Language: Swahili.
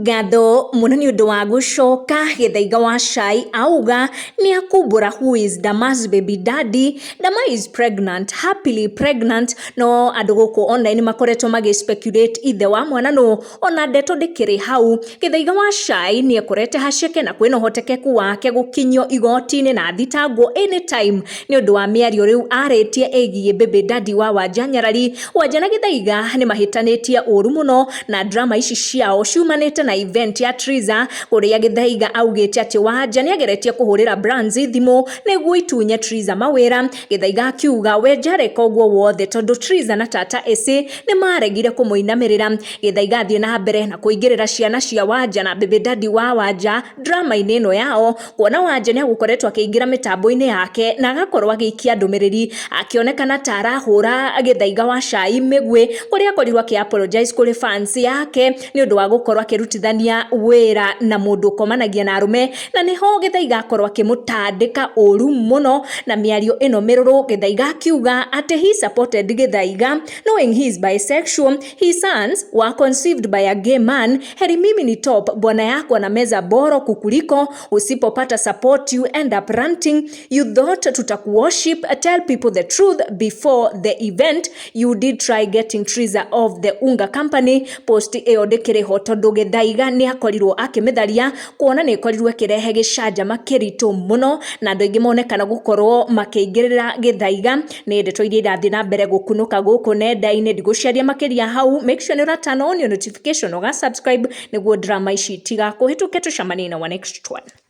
Ngatho muno ni undu wa gucoka githaiga wa Cai auga ni akumbura who is Dama's baby daddy. Dama is pregnant, happily pregnant. No andu guku online makoretwo speculate ithe wa mwana no ona ndeto ndikiri hau. Githaiga wa Cai ni ekorete haceke na kwina hotekeku wake gukinyio igoti-ini na thitangwo anytime ni undu wa miario riu aretie egie baby daddy wa Wanja Nyarari. Wanja na Githaiga ni mahitanitie uru muno na drama ici ciao ciumanite na event ya Triza kuria Githaiga augite ati Wanja ni ageretie kuhurira Brands thimu niguo itunye Triza mawira. Githaiga akiuga we njareka uguo wothe tondu Triza na tata Ese ni maregire kumuinamirira. Githaiga athie na mbere na kuingirira ciana cia Wanja na baby daddy wa Wanja drama ino yao kuona Wanja ni agukoretwo akiingira mitambo-ini yake na agakorwo agiikia ndumiriri akionekana ta arahura Githaiga wa Cai migwi kuria akorirwo aki-apologize kuri fans yake ni undu wa gukorwo akirutithania wira na mundu ukomanagia na arume na niho Githaiga akorwo akimutandika uru muno na miario ino miruru. Githaiga akiuga ati he supported Githaiga knowing he is bisexual. His sons were conceived by a gay man. Heri mimi ni top bwana yako na meza boro kukuliko, usipopata support you end up ranting. You thought tutakuworship. Tell people the truth before the event. You did try getting Triza of the Unga company. Post iyo ndikiriho tondu Githaiga ni akorirwo akimitharia kuona ni akorirwo akirehe gicanjama kiritu muno na andu aingi monekana gukorwo makiingirira Githaiga. Ni ndeto iria irathie na mbere gukunuka guku nenda-ini. Ndiguciaria makiria hau, make sure ni turn on your notification uga subscribe niguo drama ici tiga kuhituke tucemanie na next one.